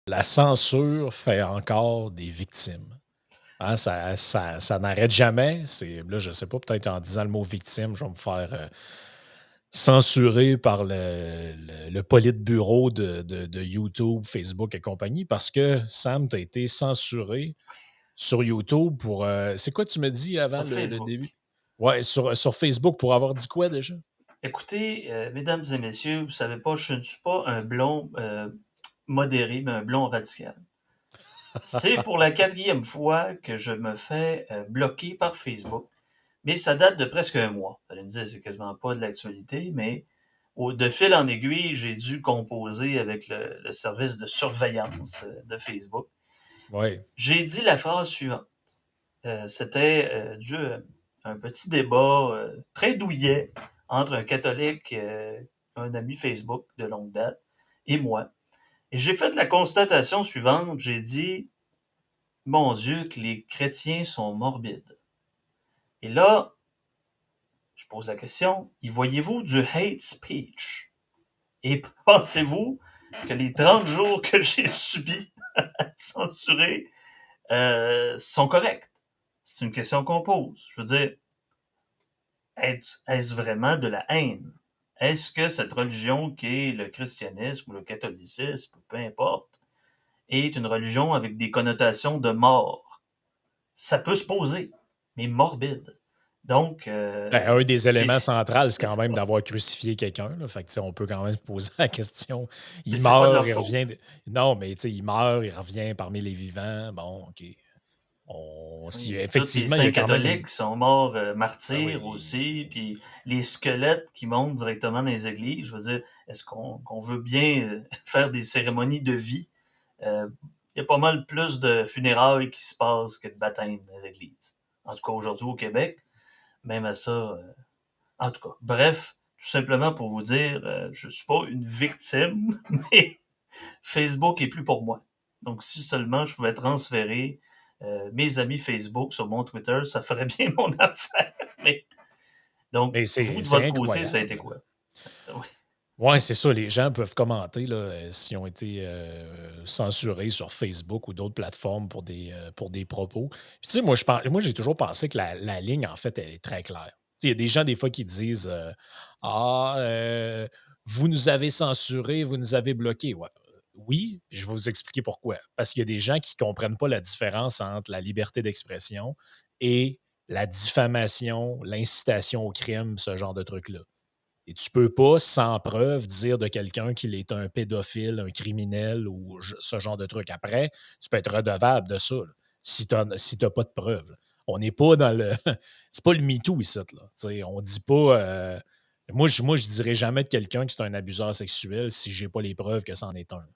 La censure fait encore des victimes. Hein, ça n'arrête jamais. Là, je sais pas, peut-être en disant le mot victime, je vais me faire censurer par le politburo de YouTube, Facebook et compagnie, parce que Sam, tu as été censuré sur YouTube pour. C'est quoi tu me dis avant Sur le Facebook. début? Ouais, sur Facebook pour avoir dit quoi déjà? Écoutez, mesdames et messieurs, vous savez pas, je ne suis pas un blond modéré, mais un blond radical. C'est pour la quatrième fois que je me fais bloquer par Facebook. Mais ça date de presque un mois. Vous allez me dire, c'est quasiment pas de l'actualité, mais de fil en aiguille, j'ai dû composer avec le service de surveillance de Facebook. Oui. J'ai dit la phrase suivante. C'était dû à un petit débat très douillet entre un catholique, un ami Facebook de longue date, et moi. Et j'ai fait la constatation suivante. J'ai dit, mon Dieu, que les chrétiens sont morbides. Et là, je pose la question, y voyez-vous du hate speech? Et pensez-vous que les 30 jours que j'ai subis à être censuré sont corrects? C'est une question qu'on pose. Je veux dire, est-ce vraiment de la haine? Est-ce que cette religion qui est le christianisme ou le catholicisme, peu importe, est une religion avec des connotations de mort? Ça peut se poser, mais morbide. Donc, Ben, un des j'ai... éléments centraux, c'est C'est quand même ça. d'avoir crucifié quelqu'un. Là. Fait que, on peut quand même se poser la question. Mais Il c'est pas de meurt, leur il faute. revient. Non, mais il meurt, il revient parmi les vivants. Bon, OK. Si, Oui, tous les effectivement, il y saints a quand même une. catholiques sont morts Ben martyrs aussi, oui. puis les squelettes qui montent directement dans les églises, je veux dire, est-ce qu'on veut bien faire des cérémonies de vie? Il y a pas mal plus de funérailles qui se passent que de baptêmes dans les églises. En tout cas, aujourd'hui au Québec, même à ça. En tout cas, bref, tout simplement pour vous dire, je suis pas une victime, mais Facebook est plus pour moi. Donc, si seulement je pouvais transférer mes amis Facebook sur mon Twitter, ça ferait bien mon affaire. Mais, donc, Mais vous, de c'est votre côté, ça a été incroyable. quoi? Oui. Oui, c'est ça. Les gens peuvent commenter là, s'ils ont été censurés sur Facebook ou d'autres plateformes pour des propos. Puis, tu sais, moi, j'ai toujours pensé que la ligne, en fait, elle est très claire. Tu sais, il y a des gens, des fois, qui disent Ah, vous nous avez censurés, vous nous avez bloqués. Ouais. Oui, puis je vais vous expliquer pourquoi. Parce qu'il y a des gens qui ne comprennent pas la différence entre la liberté d'expression et la diffamation, l'incitation au crime, ce genre de trucs-là. Et tu peux pas, sans preuve, dire de quelqu'un qu'il est un pédophile, un criminel ou ce genre de truc. Après, tu peux être redevable de ça, là, si tu n'as pas de preuves. Là. On n'est pas dans le. C'est pas le MeToo ici. Là. On dit pas. Moi, je dirais jamais de quelqu'un qui est un abuseur sexuel si j'ai pas les preuves que c'en est un.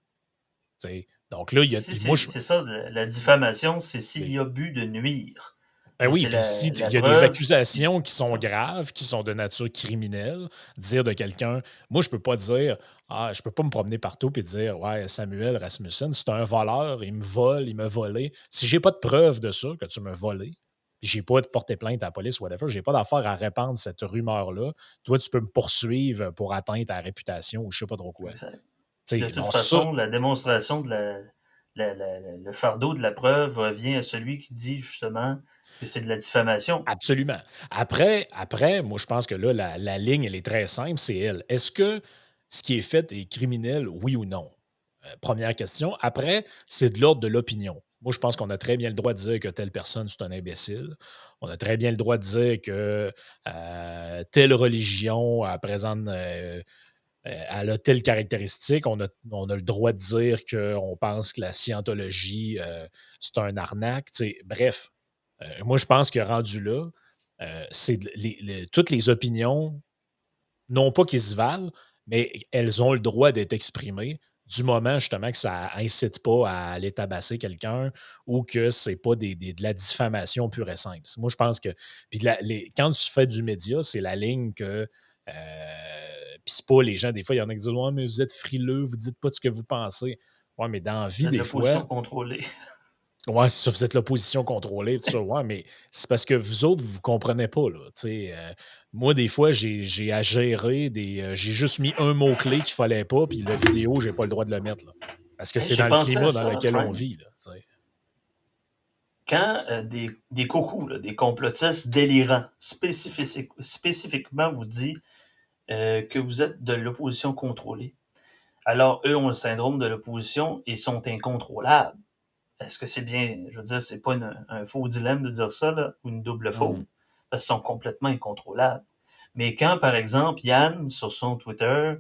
Donc là, Ici, moi, c'est ça, la diffamation, c'est s'il y oui. a but de nuire. Ben Puis oui, c'est puis si la il y a des preuve. Puis, accusations qui c'est sont ça. graves, qui sont de nature criminelle, dire de quelqu'un, moi je peux pas dire je peux pas me promener partout et dire ouais, Samuel Rasmussen, c'est un voleur, il me vole, il m'a volé. Si j'ai pas de preuve de ça que tu m'as volé, puis j'ai pas de porter plainte à la police whatever, j'ai pas d'affaire à répandre cette rumeur là. Toi tu peux me poursuivre pour atteinte à la réputation ou je sais pas trop quoi. Exact. Puis Tu de sais, toute bon ça façon, la démonstration de le fardeau de la preuve revient à celui qui dit justement que c'est de la diffamation. absolument. Moi, je pense que là, la ligne, elle est très simple, c'est elle. Est-ce que ce qui est fait est criminel, oui ou non? Première question. Après, c'est de l'ordre de l'opinion. Moi, je pense qu'on a très bien le droit de dire que telle personne, c'est un imbécile. On a très bien le droit de dire que telle religion présente, elle a telle caractéristique. On a le droit de dire qu'on pense que la scientologie, c'est un arnaque. Tu sais, bref, moi, je pense que rendu là, toutes les opinions, non pas qu'ils se valent, mais elles ont le droit d'être exprimées du moment justement que ça incite pas à aller tabasser quelqu'un ou que c'est pas de la diffamation pure et simple. Moi, je pense que. Puis quand tu fais du média, c'est la ligne que. Puis c'est pas les gens, des fois, il y en a qui disent ouais, mais vous êtes frileux, vous dites pas ce que vous pensez. Ouais, mais dans la vie, C'est de des fois, l'opposition contrôlée. Ouais, c'est ça, vous êtes l'opposition contrôlée, tout ça. Ouais, mais c'est parce que vous autres, vous comprenez pas, là. Moi, des fois, j'ai à gérer j'ai juste mis un mot-clé qu'il fallait pas, puis la vidéo, j'ai pas le droit de le mettre, là. Parce que Hey, c'est j'ai dans le pensé à climat dans ça, lequel on Frank. vit, là. Quand des cocos, là, des complotistes délirants, spécifiquement vous dit que vous êtes de l'opposition contrôlée, alors eux ont le syndrome de l'opposition et sont incontrôlables. Est-ce que c'est bien, je veux dire, c'est pas un faux dilemme de dire ça, là, ou une double faute, Hum. parce qu'ils sont complètement incontrôlables. Mais quand, par exemple, Yann, sur son Twitter,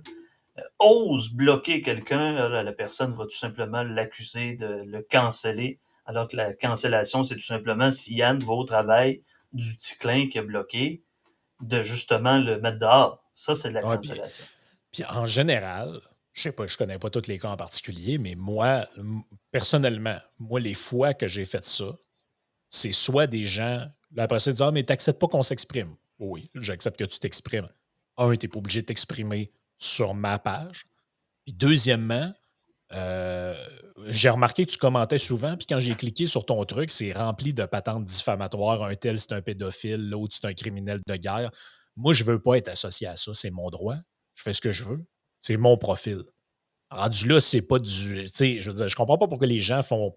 ose bloquer quelqu'un, la personne va tout simplement l'accuser de le canceller, alors que la cancellation, c'est tout simplement si Yann va au travail du petit clin qui a bloqué, de justement le mettre dehors. Ça, c'est de la Ouais, puis, cancellation. puis en général, je sais pas, je connais pas tous les cas en particulier, mais moi, personnellement, moi, les fois que j'ai fait ça, c'est soit des gens, là, après ça, ils disent ah, mais t'acceptes pas qu'on s'exprime. Oui, j'accepte que tu t'exprimes. Un, t'es pas obligé de t'exprimer sur ma page. Puis deuxièmement, euh, j'ai remarqué que tu commentais souvent, puis quand j'ai cliqué sur ton truc, c'est rempli de patentes diffamatoires. Un tel, c'est un pédophile, l'autre, c'est un criminel de guerre. Moi, je veux pas être associé à ça, c'est mon droit. Je fais ce que je veux. C'est mon profil. Rendu là, c'est pas du. Tu sais, je veux dire, je comprends pas pourquoi les gens font.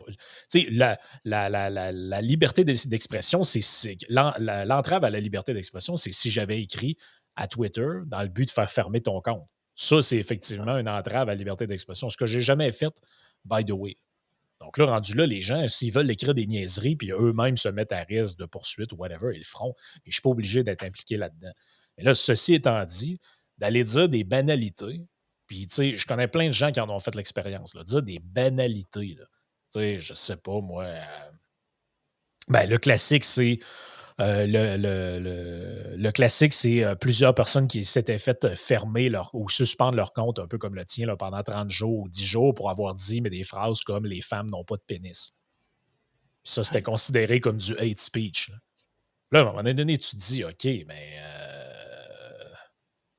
Tu sais, la liberté d'expression, l'entrave à la liberté d'expression, c'est si j'avais écrit à Twitter dans le but de faire fermer ton compte. Ça, c'est effectivement une entrave à la liberté d'expression. Ce que j'ai jamais fait, by the way. Donc là, rendu là, les gens, s'ils veulent écrire des niaiseries, puis eux-mêmes se mettent à risque de poursuite ou whatever, ils le feront. Mais je ne suis pas obligé d'être impliqué là-dedans. Mais là, ceci étant dit, d'aller dire des banalités, puis tu sais, je connais plein de gens qui en ont fait l'expérience, là, dire des banalités, là. Tu sais, je sais pas, moi. Ben, le classique, c'est le classique, c'est plusieurs personnes qui s'étaient fait fermer ou suspendre leur compte, un peu comme le tien, là, pendant 30 jours ou 10 jours pour avoir dit mais des phrases comme les femmes n'ont pas de pénis. Puis ça, c'était Aïe, considéré comme du hate speech. Là, là à un moment donné, tu te dis OK, mais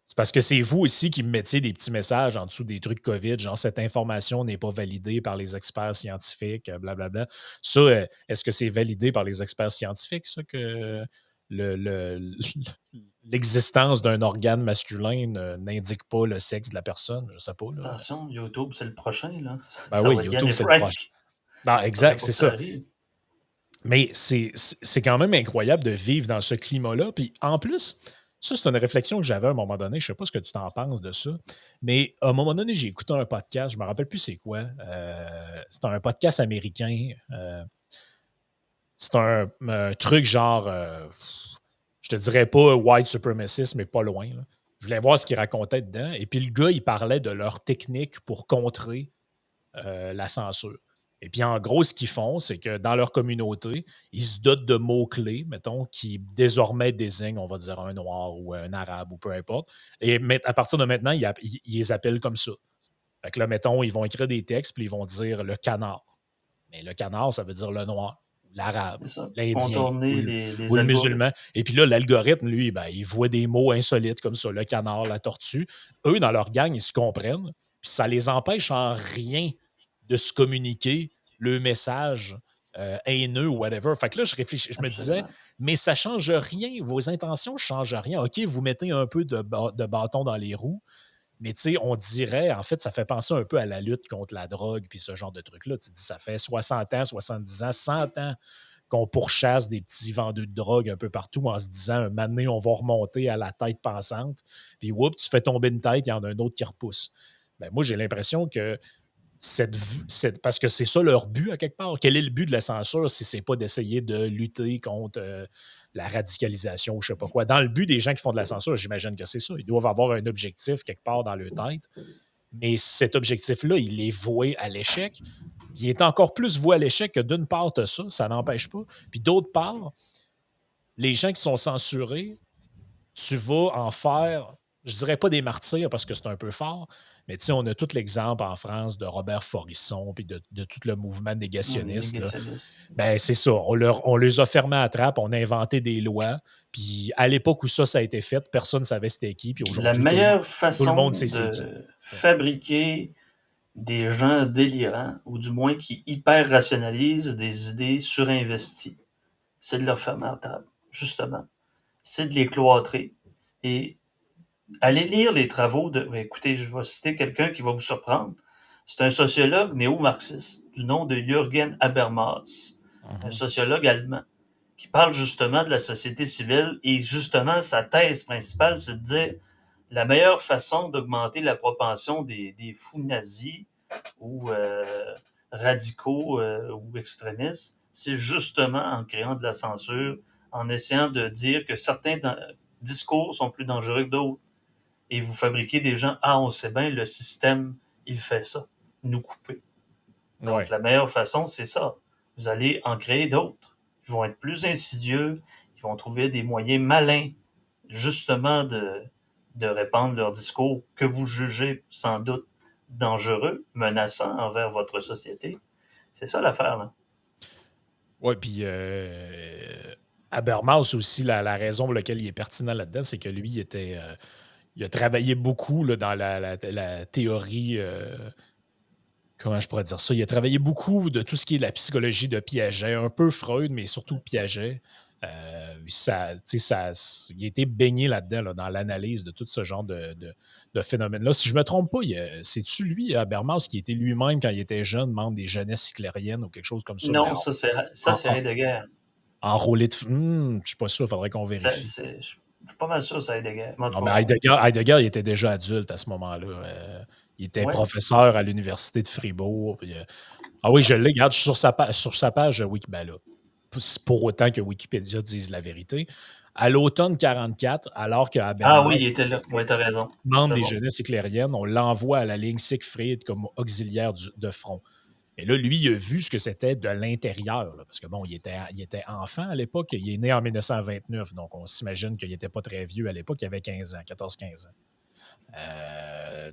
c'est parce que c'est vous aussi qui me mettiez des petits messages en dessous des trucs COVID, genre cette information n'est pas validée par les experts scientifiques, blablabla. Ça, est-ce que c'est validé par les experts scientifiques, ça, que l'existence d'un organe masculin n'indique pas le sexe de la personne? Je sais pas, là. attention, YouTube, c'est le prochain, là. Ben Ça oui, va être Yann YouTube, et c'est le proche. Frank. Non, Faudrait exact, pas c'est que ça ça. arrive. Mais c'est quand même incroyable de vivre dans ce climat-là. Puis en plus, ça, c'est une réflexion que j'avais à un moment donné. Je ne sais pas ce que tu t'en penses de ça. Mais à un moment donné, j'ai écouté un podcast. Je ne me rappelle plus c'est quoi. C'est un podcast américain. C'est un truc genre, je te dirais pas white supremacist, mais pas loin, là. Je voulais voir ce qu'il racontait dedans. Et puis le gars, il parlait de leur technique pour contrer la censure. Et puis, en gros, ce qu'ils font, c'est que dans leur communauté, ils se dotent de mots-clés, mettons, qui désormais désignent, on va dire, un noir ou un arabe ou peu importe. Et à partir de maintenant, ils les appellent comme ça. Fait que là, mettons, ils vont écrire des textes, puis ils vont dire le canard. Mais le canard, ça veut dire le noir, l'arabe, C'est ça. l'indien ou Contourner ou les le algorithmes. musulman. Et puis là, l'algorithme, lui, ben, il voit des mots insolites comme ça, le canard, la tortue. Eux, dans leur gang, ils se comprennent, puis ça les empêche en rien de se communiquer le message haineux ou whatever. Fait que là, je réfléchis, je me disais, Absolument. mais ça change rien, vos intentions ne changent rien. OK, vous mettez un peu de bâton dans les roues, mais tu sais, on dirait, en fait, ça fait penser un peu à la lutte contre la drogue puis ce genre de truc-là. Tu dis, ça fait 60 ans, 70 ans, 100 ans qu'on pourchasse des petits vendeurs de drogue un peu partout en se disant, un moment donné, on va remonter à la tête pensante. Puis, whoop, tu fais tomber une tête, il y en a un autre qui repousse. Ben, moi, j'ai l'impression que parce que c'est ça leur but à quelque part. Quel est le but de la censure si c'est pas d'essayer de lutter contre la radicalisation ou je sais pas quoi? Dans le but des gens qui font de la censure, j'imagine que c'est ça. Ils doivent avoir un objectif quelque part dans leur tête, mais cet objectif-là, il est voué à l'échec. Il est encore plus voué à l'échec que d'une part, tu ça n'empêche pas. Puis d'autre part, les gens qui sont censurés, tu vas en faire, je dirais pas des martyrs parce que c'est un peu fort, mais tu sais, on a tout l'exemple en France de Robert Forisson puis de tout le mouvement Oui, négationniste, là. négationniste. Ben, c'est ça. On les a fermés à trappe, on a inventé des lois. Puis à l'époque où ça a été fait, personne ne savait c'était qui. Puis La aujourd'hui, meilleure tout le monde façon sait c'est qui. de T'sais. fabriquer des gens délirants, ou du moins qui hyper-rationalisent des idées surinvesties. C'est de leur faire mental, justement. C'est de les cloîtrer. Et allez lire les travaux de... Écoutez, je vais citer quelqu'un qui va vous surprendre. C'est un sociologue néo-marxiste du nom de Jürgen Habermas, un Mhm. sociologue allemand, qui parle justement de la société civile. Et justement, sa thèse principale, c'est de dire la meilleure façon d'augmenter la propension des fous nazis ou radicaux ou extrémistes, c'est justement en créant de la censure, en essayant de dire que certains discours sont plus dangereux que d'autres. Et vous fabriquez des gens, ah, on sait bien, le système, il fait ça, nous couper. Donc, Ouais. la meilleure façon, c'est ça. Vous allez en créer d'autres. Ils vont être plus insidieux, ils vont trouver des moyens malins, justement, de répandre leur discours que vous jugez sans doute dangereux, menaçant envers votre société. C'est ça l'affaire, là. Ouais, puis Habermas aussi, la raison pour laquelle il est pertinent là-dedans, c'est que lui, il a travaillé beaucoup là, dans la théorie, comment je pourrais dire ça? Il a travaillé beaucoup de tout ce qui est la psychologie de Piaget, un peu Freud, mais surtout Piaget. Il a été baigné là-dedans, là, dans l'analyse de tout ce genre de phénomènes-là. Si je ne me trompe pas, c'est-tu lui, Habermas, qui était lui-même, quand il était jeune, membre des jeunesses hitlériennes ou quelque chose comme ça, mais Non, ça, en, c'est en- Heidegger. enrôlé de... je ne suis pas sûr, il faudrait qu'on vérifie. Je suis pas mal sûr que c'est Heidegger. Mais en Non, tout mais cas, Heidegger, il était déjà adulte à ce moment-là. Il était ouais. professeur à l'université de Fribourg. Puis, ah oui, je l'ai. Regarde, je suis sur sa page Wikibala. Pour autant que Wikipédia dise la vérité. À l'automne 44, alors que Ah Habermas oui, il était là. Oui, t'as raison. membre C'est des bon. jeunesses éclairiennes, on l'envoie à la ligne Siegfried comme auxiliaire de front. Et là, lui, il a vu ce que c'était de l'intérieur, là, parce que bon, il était enfant à l'époque, il est né en 1929, donc on s'imagine qu'il n'était pas très vieux à l'époque, il avait 15 ans, 14-15 ans.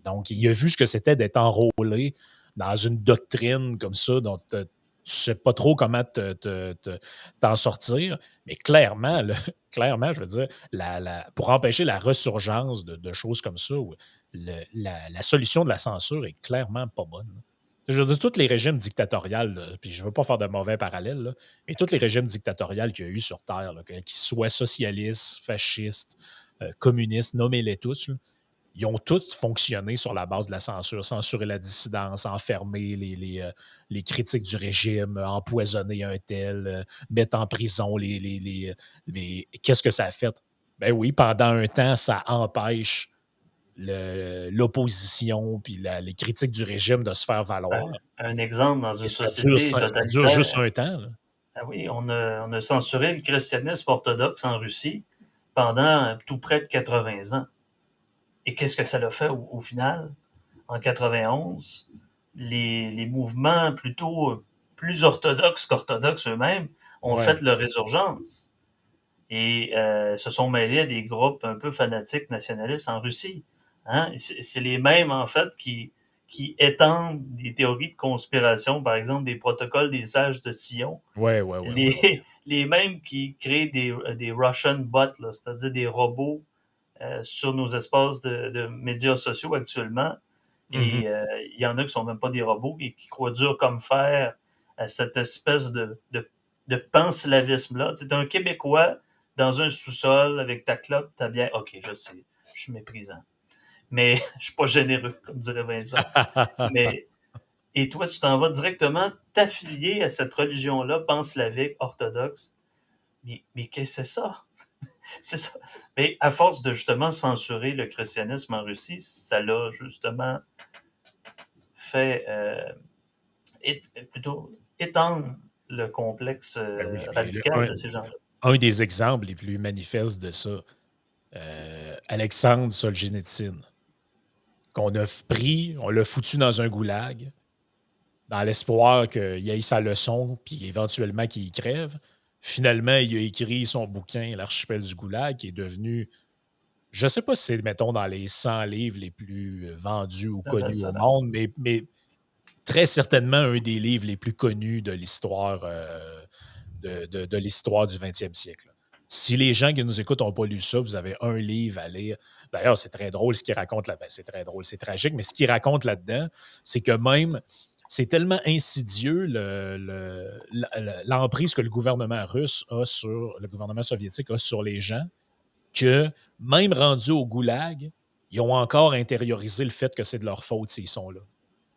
Donc, il a vu ce que c'était d'être enrôlé dans une doctrine comme ça, dont tu ne sais pas trop comment t'en sortir, mais clairement, là, clairement, je veux dire, pour empêcher la resurgence de choses comme ça, la solution de la censure est clairement pas bonne. Je veux dire, tous les régimes dictatoriaux, là, puis je ne veux pas faire de mauvais parallèles, là, mais tous les régimes dictatoriaux qu'il y a eu sur Terre, là, qu'ils soient socialistes, fascistes, communistes, nommez-les tous, là, ils ont tous fonctionné sur la base de la censure, censurer la dissidence, enfermer les critiques du régime, empoisonner un tel, mettre en prison Qu'est-ce que ça a fait? Ben oui, pendant un temps, ça empêche l'opposition puis les critiques du régime de se faire valoir. Un exemple dans Et une ça société dure juste totalitaire. un temps, là. Ah oui, on a censuré le christianisme orthodoxe en Russie pendant tout près de 80 ans. Et qu'est-ce que ça l'a fait au final? En 91, les mouvements plutôt plus orthodoxes qu'orthodoxes eux-mêmes ont Ouais, fait leur résurgence et se sont mêlés à des groupes un peu fanatiques nationalistes en Russie. Hein? C'est les mêmes, en fait, qui étendent des théories de conspiration, par exemple des protocoles des sages de Sion, ouais, ouais, ouais, ouais. les mêmes qui créent des Russian bots, c'est-à-dire des robots sur nos espaces de médias sociaux actuellement. Mhm. Et il y en a qui sont même pas des robots et qui croient dur comme fer à cette espèce de panslavisme-là. Tu es un Québécois dans un sous-sol avec ta clope, ta bière. OK, je sais, je suis méprisant. Mais je suis pas généreux, comme dirait Vincent. Mais, et toi, tu t'en vas directement t'affilier à cette religion-là, panslavique, orthodoxe. Mais qu'est-ce que c'est ça? C'est ça. Mais à force de justement censurer le christianisme en Russie, ça l'a justement fait plutôt étendre le complexe Ben oui, mais radical de ces gens-là. un des exemples les plus manifestes de ça, Alexandre Solzhenitsyn, qu'on a pris, on l'a foutu dans un goulag, dans l'espoir qu'il ait sa leçon, puis éventuellement qu'il y crève. Finalement, il a écrit son bouquin, L'archipel du goulag, qui est devenu, je ne sais pas si c'est, mettons, dans les 100 livres les plus vendus ou C'est un connus au best-seller. monde, mais très certainement un des livres les plus connus de l'histoire de l'histoire du 20e siècle. Si les gens qui nous écoutent n'ont pas lu ça, vous avez un livre à lire. D'ailleurs, c'est très drôle ce qu'il raconte là. Ben, c'est très drôle, c'est tragique, mais ce qu'il raconte là-dedans, c'est que même, c'est tellement insidieux l'emprise que le gouvernement russe a sur, le gouvernement soviétique a sur les gens, que même rendus au goulag, ils ont encore intériorisé le fait que c'est de leur faute s'ils sont là.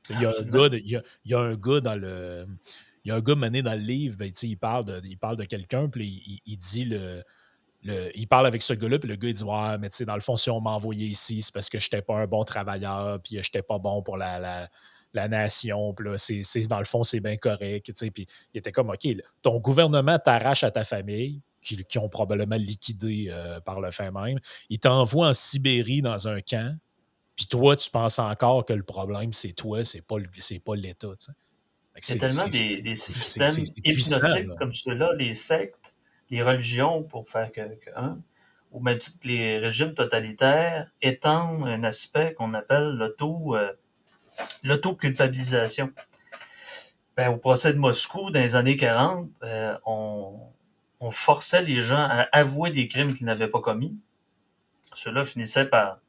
Il y a un Absolument. gars, il y a un gars dans le. Il y a un gars mené dans le livre, ben, il parle de quelqu'un, puis il dit il parle avec ce gars-là, puis le gars, il dit ouais, mais tu sais, dans le fond, si on m'a envoyé ici, c'est parce que je n'étais pas un bon travailleur, puis je n'étais pas bon pour la nation, puis là, dans le fond, c'est bien correct. Tu sais, puis il était comme OK, là, ton gouvernement t'arrache à ta famille, qui ont probablement liquidé par le fait même. Il t'envoie en Sibérie dans un camp, puis toi, tu penses encore que le problème, c'est toi, c'est pas l'État. Tu sais. Fait que Il y a tellement des systèmes c'est puissant, hypnotiques là. comme ceux-là, les sectes, les religions, pour faire que un, ou même titre que les régimes totalitaires étendent un aspect qu'on appelle l'auto-culpabilisation. Ben, au procès de Moscou, dans les années 40, on forçait les gens à avouer des crimes qu'ils n'avaient pas commis. Ceux-là finissaient par...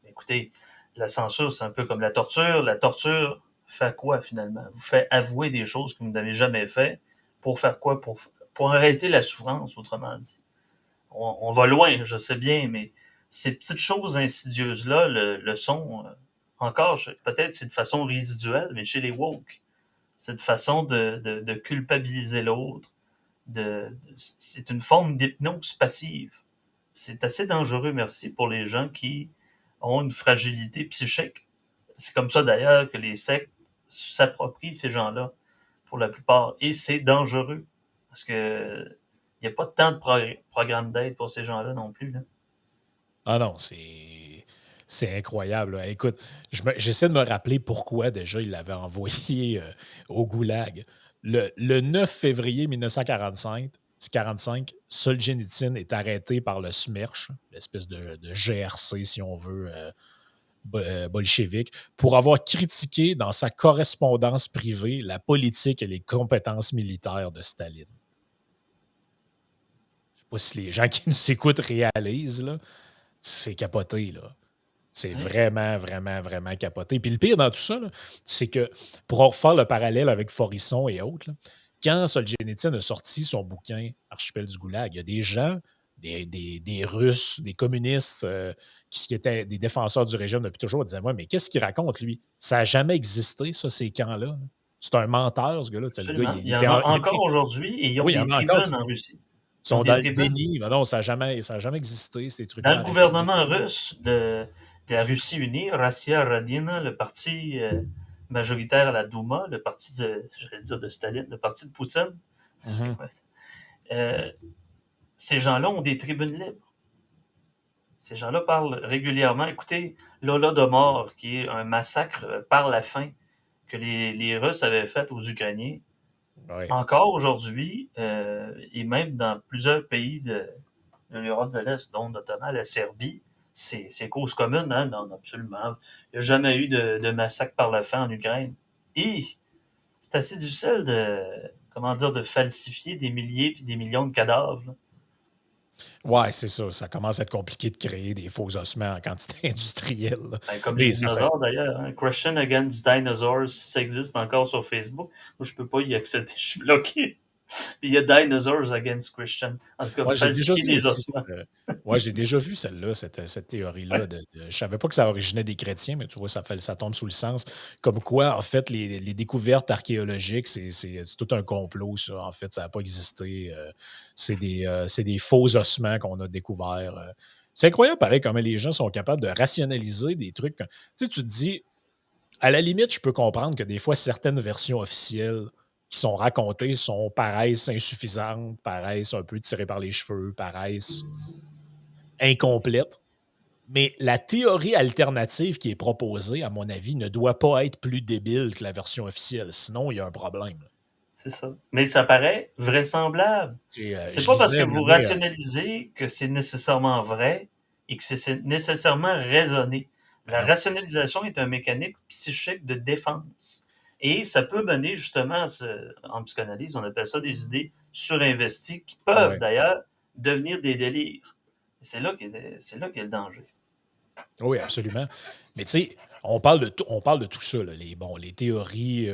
Écoutez, la censure, c'est un peu comme la torture. La torture fait quoi, finalement? Vous fait avouer des choses que vous n'avez jamais fait. Pour faire quoi? Pour arrêter la souffrance, autrement dit. On va loin, je sais bien, mais ces petites choses insidieuses-là le sont encore, peut-être c'est de façon résiduelle, mais chez les woke, c'est de façon de culpabiliser l'autre. C'est une forme d'hypnose passive. C'est assez dangereux, merci, pour les gens qui ont une fragilité psychique. C'est comme ça d'ailleurs que les sectes s'approprient ces gens-là, pour la plupart. Et c'est dangereux, parce que il n'y a pas tant de programme d'aide pour ces gens-là non plus. Là. Ah non, c'est incroyable, là. Écoute, j'essaie de me rappeler pourquoi déjà il l'avait envoyé au goulag. Le 9 février 1945, 45, Solzhenitsyn est arrêté par le SMERSH, l'espèce de GRC, si on veut, bolchevique, pour avoir critiqué dans sa correspondance privée la politique et les compétences militaires de Staline. Je ne sais pas si les gens qui nous écoutent réalisent, là, c'est capoté, là. C'est Ouais. vraiment, vraiment, vraiment capoté. Puis le pire dans tout ça, là, c'est que pour refaire le parallèle avec Forisson et autres, là, quand Solzhenitsyn a sorti son bouquin Archipel du Goulag, il y a des gens, des Russes, des communistes qui étaient des défenseurs du régime depuis toujours, disaient ouais, mais qu'est-ce qu'il raconte, lui? Ça n'a jamais existé, ça, ces camps-là. Là. C'est un menteur, ce gars-là. Tu sais, le gars, Absolument. Il y en a encore aujourd'hui et ils ont oui, il y des en a encore tribunes en Russie. qui Ils ont sont des dans le tribunes. déni. Mais non, ça a jamais existé, ces Dans trucs-là. le Arrêtez de dire. gouvernement russe de la Russie unie, Rassia Radina, le parti majoritaire à la Douma, le parti j'allais dire de Staline, le parti de Poutine, Mhm. euh, ces gens-là ont des tribunes libres. Ces gens-là parlent régulièrement. Écoutez, l'Holodomor, qui est un massacre par la faim que les Russes avaient fait aux Ukrainiens, Ouais. encore aujourd'hui, et même dans plusieurs pays de l'Europe de l'Est, dont notamment la Serbie, c'est cause commune, hein? Non, absolument. Il n'y a jamais eu de massacre par la faim en Ukraine. Et c'est assez difficile comment dire, de falsifier des milliers puis des millions de cadavres. Là. Ouais, c'est ça. Ça commence à être compliqué de créer des faux ossements en quantité industrielle. Là. Ben, comme les Mais ça fait. dinosaures d'ailleurs. Hein? Question Against Dinosaurs, ça existe encore sur Facebook. Moi, je peux pas y accéder, je suis bloqué. Puis il y a Dinosaurs Against Christian. En tout cas, Ouais, j'ai déjà falsifier vu des aussi. ossements. Ouais, j'ai déjà vu celle-là, cette théorie-là. Ouais, Je savais pas que ça originait des chrétiens, mais tu vois, ça tombe sous le sens. Comme quoi, en fait, les découvertes archéologiques, c'est tout un complot, ça. En fait, ça n'a pas existé. C'est des faux ossements qu'on a découverts. C'est incroyable, pareil, comment les gens sont capables de rationaliser des trucs. Tu sais, tu te dis, à la limite, je peux comprendre que des fois, certaines versions officielles qui sont racontées paraissent insuffisantes, paraissent un peu tirées par les cheveux, paraissent incomplètes. Mais la théorie alternative qui est proposée, à mon avis, ne doit pas être plus débile que la version officielle. Sinon, il y a un problème. c'est ça. Mais ça paraît vraisemblable. C'est Je pas parce lisais que un moment vous donné, rationalisez que c'est nécessairement vrai et que c'est nécessairement raisonné. ben La non. rationalisation est un mécanique psychique de défense. Et ça peut mener justement, en psychanalyse, on appelle ça des idées surinvesties qui peuvent Ouais. d'ailleurs devenir des délires. C'est là qu'est le danger. Oui, absolument. Mais tu sais, on parle de tout ça, là, les théories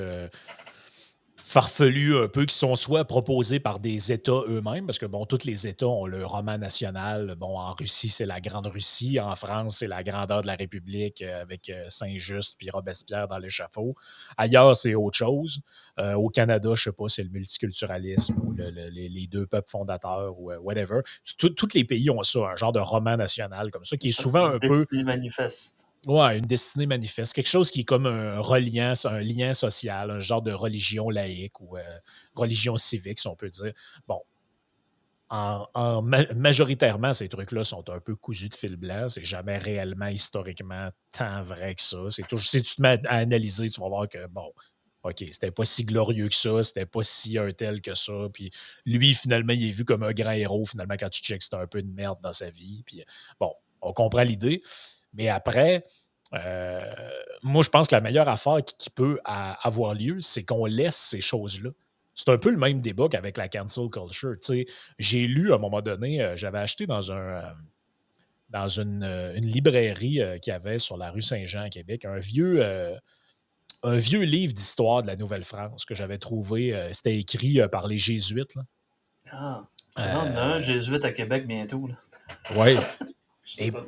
farfelus un peu qui sont soit proposés par des États eux-mêmes, parce que bon, tous les États ont le roman national. Bon, en Russie, c'est la Grande Russie. En France, c'est la grandeur de la République avec Saint-Just puis Robespierre dans l'échafaud. Ailleurs, c'est autre chose. Au Canada, je sais pas, c'est le multiculturalisme ou les deux peuples fondateurs ou whatever. Tous les pays ont ça, un genre de roman national comme ça, qui est Ça, souvent c'est un peu Destinée manifeste. ouais, une destinée manifeste, quelque chose qui est comme un lien social, un genre de religion laïque ou religion civique, si on peut dire. Bon, majoritairement, ces trucs-là sont un peu cousus de fil blanc. C'est jamais réellement historiquement tant vrai que ça. C'est toujours, si tu te mets à analyser, tu vas voir que, bon, OK, c'était pas si glorieux que ça, c'était pas si un tel que ça. Puis lui, finalement, il est vu comme un grand héros. Finalement, quand tu checks, c'était un peu de merde dans sa vie. Puis bon, on comprend l'idée. Mais après, euh, moi, je pense que la meilleure affaire qui peut avoir lieu, c'est qu'on laisse ces choses-là. C'est un peu le même débat qu'avec la cancel culture. Tu sais, j'ai lu à un moment donné, j'avais acheté dans une librairie qu'il y avait sur la rue Saint-Jean à Québec, un vieux livre d'histoire de la Nouvelle-France que j'avais trouvé. C'était écrit par les Jésuites. Là. Ah, tu vois, on en a un Euh, jésuite à Québec bientôt, là. ouais. Je sais Et, pas.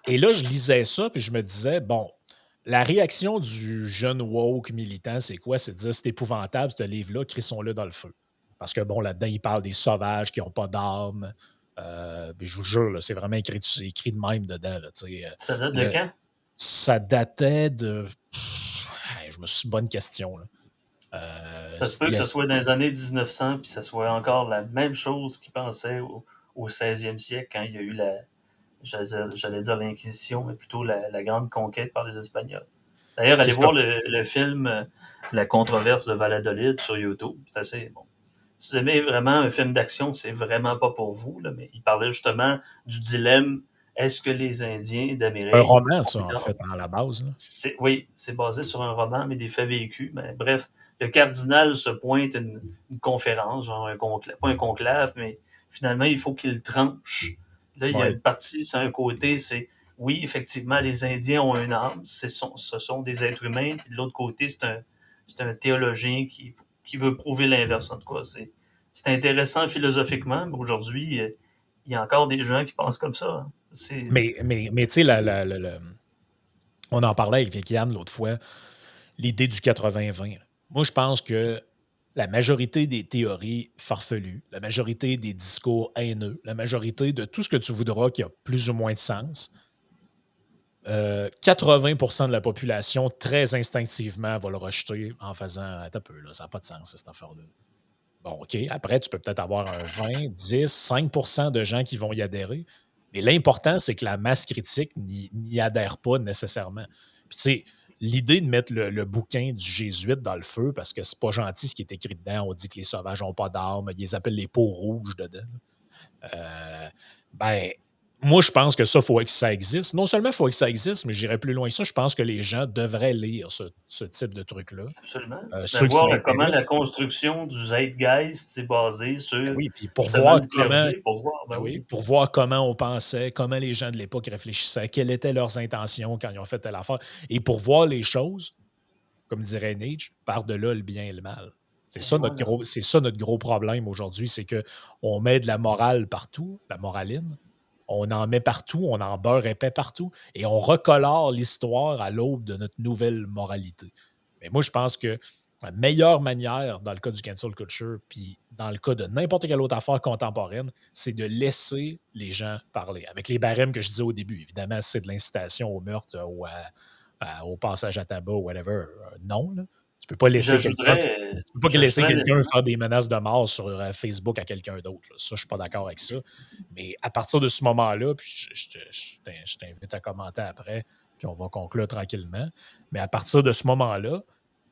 et là, je lisais ça, puis je me disais, bon, la réaction du jeune woke militant, c'est quoi? C'est de dire, c'est épouvantable, ce livre-là, crissons-le dans le feu. Parce que, bon, là-dedans, il parle des sauvages qui n'ont pas d'âme. Puis je vous jure, là, c'est vraiment écrit, c'est écrit de même dedans. Là, tu sais, Ça date de le- quand? ça datait de. Hey, je me suis bonne question. Là. Ça se peut Il y que a- ce soit dans les années 1900, puis ça soit encore la même chose qu'ils pensaient au 16e siècle quand il y a eu j'allais dire l'Inquisition, mais plutôt la grande conquête par les Espagnols. D'ailleurs, c'est allez ça. voir le film La controverse de Valladolid sur YouTube. C'est assez bon. Si vous aimez vraiment un film d'action, c'est vraiment pas pour vous, là, mais il parlait justement du dilemme est-ce que les Indiens Un d'Amérique roman, ont ça, en une fait, à la base. Là. oui, c'est basé sur un roman, mais des faits vécus. Mais bref, le cardinal se pointe à une conférence, genre un conclave, pas un conclave, mais finalement, il faut qu'il tranche. Là, il y a Ouais. une partie, c'est un côté, c'est oui, effectivement, les Indiens ont une âme, ce sont des êtres humains. Puis de l'autre côté, c'est un théologien qui veut prouver l'inverse. En tout cas, c'est intéressant philosophiquement, mais aujourd'hui, il y a encore des gens qui pensent comme ça. Hein. Mais tu sais, on en parlait avec Vikiane l'autre fois, l'idée du 80-20. Là. Moi, je pense que la majorité des théories farfelues, la majorité des discours haineux, la majorité de tout ce que tu voudras qui a plus ou moins de sens, 80% de la population, très instinctivement, va le rejeter en faisant attends un peu, là, ça n'a pas de sens, cette affaire-là. Bon, OK. Après, tu peux peut-être avoir un 20, 10, 5% de gens qui vont y adhérer. Mais l'important, c'est que la masse critique n'y adhère pas nécessairement. Puis, tu sais, l'idée de mettre le bouquin du jésuite dans le feu, parce que c'est pas gentil ce qui est écrit dedans, on dit que les sauvages n'ont pas d'armes, ils les appellent les peaux rouges dedans. Euh, ben, moi, je pense que ça, il faut que ça existe. Non seulement il faut que ça existe, mais j'irais plus loin que ça. Je pense que les gens devraient lire ce type de truc-là. Absolument. Ceux Ben, qui ça voir comment la intéresse, construction du zeitgeist s'est basée ben sur oui, puis pour justement voir le comment clergé, pour voir, ben ben oui, oui, pour voir comment on pensait, comment les gens de l'époque réfléchissaient, quelles étaient leurs intentions quand ils ont fait telle affaire, et pour voir les choses, comme dirait Nietzsche, par-delà le bien et le mal. et voilà. C'est ça notre gros problème aujourd'hui, c'est que on met de la morale partout, la moraline, on en met partout, on en beurre épais partout, et on recolore l'histoire à l'aube de notre nouvelle moralité. Mais moi, je pense que la meilleure manière, dans le cas du cancel culture, puis dans le cas de n'importe quelle autre affaire contemporaine, c'est de laisser les gens parler. Avec les barèmes que je disais au début, évidemment, c'est de l'incitation au meurtre ou au passage à tabac ou whatever. Non, là. Tu peux pas laisser quelqu'un tu peux pas laisser J'ajouterais quelqu'un faire des menaces de mort sur Facebook à quelqu'un d'autre. Là. Ça, je suis pas d'accord avec ça. Mais à partir de ce moment-là, puis je t'invite à commenter après, puis on va conclure tranquillement. Mais à partir de ce moment-là,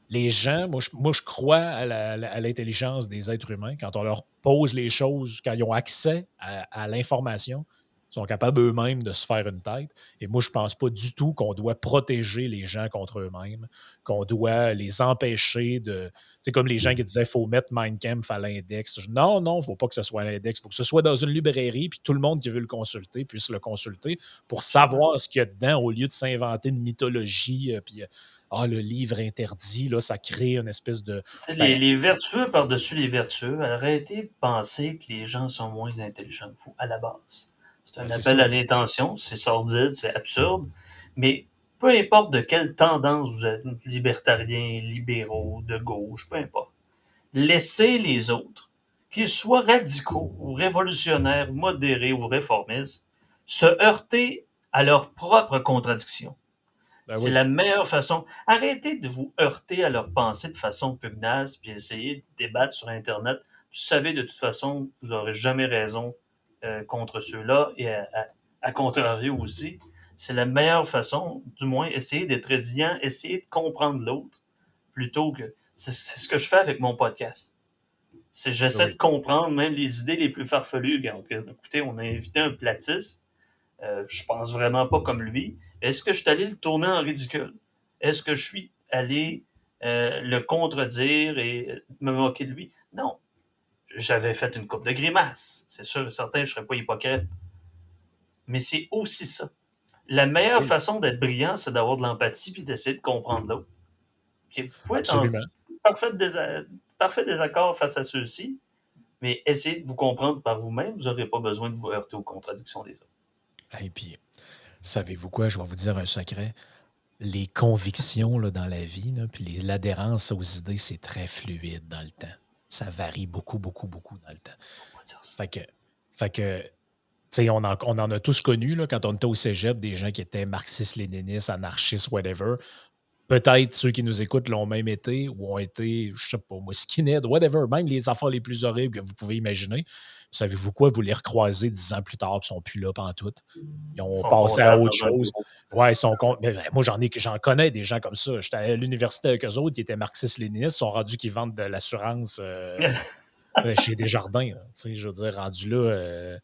les gens, moi, je crois à l'intelligence des êtres humains quand on leur pose les choses, quand ils ont accès à l'information. Ils sont capables eux-mêmes de se faire une tête. Et moi, je ne pense pas du tout qu'on doit protéger les gens contre eux-mêmes, qu'on doit les empêcher de. C'est comme les gens qui disaient qu'il faut mettre Mein Kampf à l'index. Non, non, il ne faut pas que ce soit à l'index. Il faut que ce soit dans une librairie, puis tout le monde qui veut le consulter puisse le consulter pour Absolument. savoir ce qu'il y a dedans au lieu de s'inventer une mythologie. Puis, le livre interdit, là, ça crée une espèce de. Tu sais, Ben, les vertueux par-dessus les vertueux, arrêtez de penser que les gens sont moins intelligents que vous à la base. C'est un c'est appel ça. à l'intention, c'est sordide, c'est absurde, mais peu importe de quelle tendance vous êtes, libertariens, libéraux, de gauche, peu importe, laissez les autres, qu'ils soient radicaux ou révolutionnaires, modérés ou réformistes, se heurter à leurs propres contradictions. Ben C'est oui. la meilleure façon. Arrêtez de vous heurter à leurs pensées de façon pugnace, puis essayez de débattre sur Internet. Vous savez de toute façon, vous n'aurez jamais raison contre ceux-là, et à contrario aussi. C'est la meilleure façon, du moins, essayer d'être résilient, essayer de comprendre l'autre, plutôt que... C'est ce que je fais avec mon podcast. C'est Ben j'essaie de oui. comprendre même les idées les plus farfelues. Écoutez, on a invité un platiste, je pense vraiment pas comme lui. Est-ce que je suis allé le tourner en ridicule? Est-ce que je suis allé le contredire et me moquer de lui? Non. J'avais fait une coupe de grimaces. C'est sûr et certain, je serais pas hypocrite. Mais c'est aussi ça. La meilleure Oui, façon d'être brillant, c'est d'avoir de l'empathie puis d'essayer de comprendre l'autre. Puis vous pouvez être en absolument. parfait, parfait désaccord face à ceux-ci, mais essayez de vous comprendre par vous-même. Vous n'aurez pas besoin de vous heurter aux contradictions des autres. Et puis, savez-vous quoi? Je vais vous dire un secret. Les convictions là, dans la vie, là, puis l'adhérence aux idées, c'est très fluide dans le temps. Ça varie beaucoup, beaucoup, beaucoup dans le temps. Faut pas dire ça. Fait que, tu sais, on en a tous connu là, quand on était au cégep, des gens qui étaient marxistes, léninistes, anarchistes, whatever. Peut-être ceux qui nous écoutent l'ont même été ou ont été, je sais pas moi, skinhead, whatever, même les affaires les plus horribles que vous pouvez imaginer. Savez-vous quoi? Vous les recroisez 10 ans plus tard, ils sont plus là pantoute. Ils Ils ont sont passé à comptables autre dans un chose. bureau. Ouais, ils sont moi, j'en connais des gens comme ça. J'étais à l'université avec eux autres, qui étaient marxistes-léninistes, ils sont rendus qu'ils vendent de l'assurance chez Desjardins. Là. Tu sais, je veux dire, rendu là,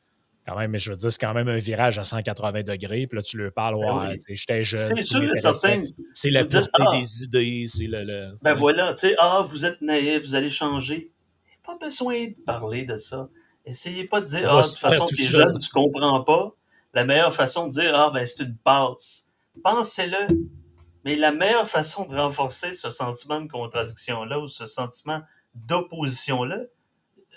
quand même, je veux dire, c'est quand même un virage à 180 degrés. Puis là, tu leur parles, Ben ouais, oui. tu sais, j'étais jeune, C'est ce qui sûr et m'intéressait, certain. c'est la Vous dites, pureté des idées, c'est tu ben sais. voilà, vous êtes naïf, vous allez changer. Pas besoin de parler de ça. Essayez pas de Ça dire, va de se toute faire façon, tout t'es seul. jeune, tu comprends pas. La meilleure façon de dire, ben, c'est une passe. Pensez-le. Mais la meilleure façon de renforcer ce sentiment de contradiction-là ou ce sentiment d'opposition-là,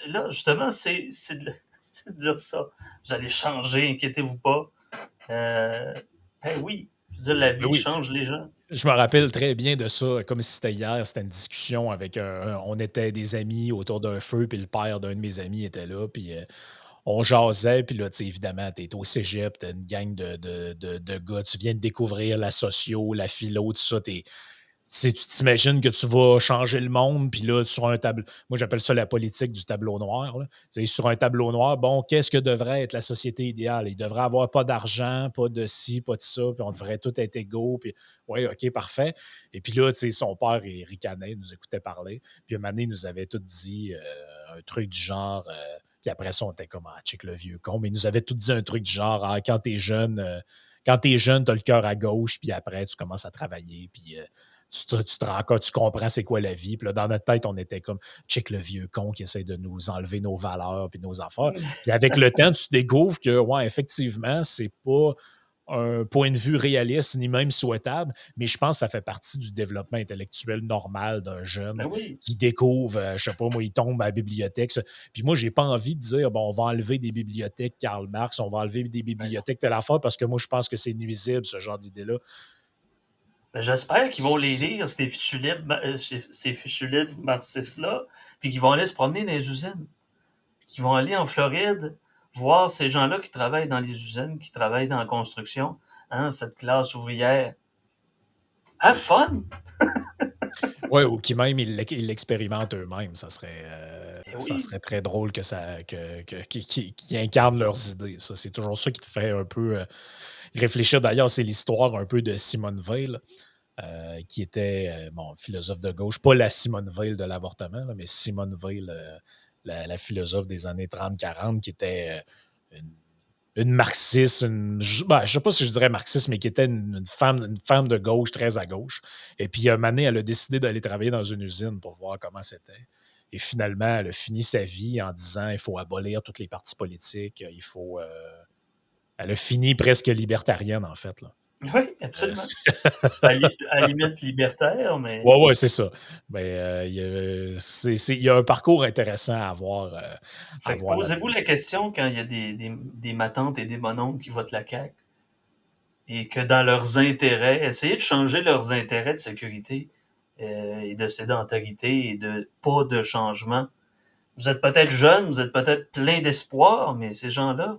là, justement, c'est de dire ça. Vous allez changer, inquiétez-vous pas. Euh, ben oui, je veux dire, la Mais vie oui, change les gens. je me rappelle très bien de ça, comme si c'était hier, c'était une discussion avec on était des amis autour d'un feu, puis le père d'un de mes amis était là, puis on jasait, puis là, tu sais, évidemment, tu es au cégep, tu une gang de gars, tu viens de découvrir la socio, la philo, tout ça, tu t'imagines que tu vas changer le monde, puis là, sur un tableau, moi j'appelle ça la politique du tableau noir. Là. Tu sais, sur un tableau noir, bon, qu'est-ce que devrait être la société idéale? Il devrait avoir pas d'argent, pas de ci, pas de ça, puis on devrait tout être égaux, puis oui, OK, parfait. Et puis là, tu sais, son père, il ricanait, il nous écoutait parler, puis un moment donné, il nous avait tout dit un truc du genre, puis après ça, on était comme, ah, check le vieux con, mais il nous avait tout dit un truc du genre, ah, quand t'es jeune, t'as le cœur à gauche, puis après, tu commences à travailler, puis tu te rends compte, tu comprends c'est quoi la vie. Puis là, dans notre tête, on était comme, check le vieux con qui essaie de nous enlever nos valeurs puis nos affaires. Puis avec le temps, tu découvres que, ouais, effectivement, c'est pas un point de vue réaliste ni même souhaitable, mais je pense que ça fait partie du développement intellectuel normal d'un jeune Ben oui. qui découvre, je sais pas, moi, il tombe à la bibliothèque. Puis moi, j'ai pas envie de dire, bon, on va enlever des bibliothèques Karl Marx, on va enlever des Ben non. bibliothèques telle affaire, parce que moi, je pense que c'est nuisible, ce genre d'idée-là. Ben, j'espère qu'ils vont les lire, ces fichus livres marxistes-là, puis qu'ils vont aller se promener dans les usines, qu'ils vont aller en Floride, voir ces gens-là qui travaillent dans les usines, qui travaillent dans la construction, hein, cette classe ouvrière. Have fun! Oui, ou qui même ils l'expérimentent eux-mêmes. Eh Ça oui, serait très drôle qu'ils incarnent leurs idées. Ça, c'est toujours ça qui te fait un peu réfléchir. D'ailleurs, c'est l'histoire un peu de Simone Veil, qui était bon, philosophe de gauche. Pas la Simone Veil de l'avortement, là, mais Simone Veil, la philosophe des années 30-40, qui était une une marxiste, je sais pas si je dirais marxiste, mais qui était une femme de gauche, très à gauche. Et puis, un moment donné, elle a décidé d'aller travailler dans une usine pour voir comment c'était. Et finalement, elle a fini sa vie en disant il faut abolir tous les partis politiques, il faut. Elle a fini presque libertarienne, en fait. Là. Oui, absolument. C'est- À la limite libertaire, mais ouais, ouais, c'est ça. Ben, il y a un parcours intéressant à fait que voir posez-vous là-dedans. la question quand il y a des matantes et des mononcles qui votent la CAQ et que dans leurs intérêts, essayez de changer leurs intérêts de sécurité et de sédentarité et de pas de changement. Vous êtes peut-être jeune, vous êtes peut-être plein d'espoir, mais ces gens-là,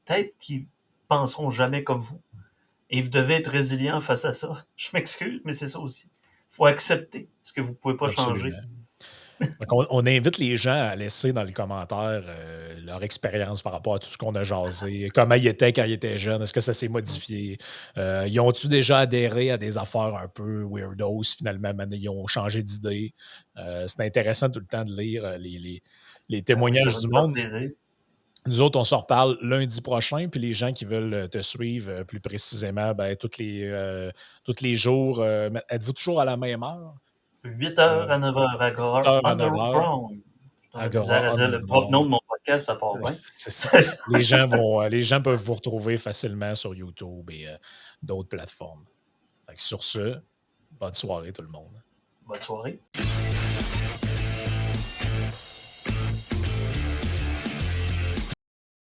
peut-être qu'ils penseront jamais comme vous. Et vous devez être résilient face à ça. Je m'excuse, mais c'est ça aussi. Il faut accepter ce que vous ne pouvez pas changer. Absolument. Donc, on invite les gens à laisser dans les commentaires leur expérience par rapport à tout ce qu'on a jasé. Comment ils étaient quand ils étaient jeunes? Est-ce que ça s'est modifié? Ils ont-tu déjà adhéré à des affaires un peu weirdos? Finalement, maintenant, ils ont changé d'idée. C'est intéressant tout le temps de lire les Ben oui, ça témoignages va du nous faire monde. plaisir. Nous autres, on s'en reparle lundi prochain, puis les gens qui veulent te suivre plus précisément, ben, tous les jours, êtes-vous toujours à la même heure? 8 heures Euh, à 9 heures, 8 heures à 9 heures. Underground. J'aurais de la misère Agora à dire le propre nom Underground. de mon podcast, ça part bien. C'est ça. Les gens peuvent vous retrouver facilement sur YouTube et d'autres plateformes. Fait que sur ce, bonne soirée tout le monde. Bonne soirée.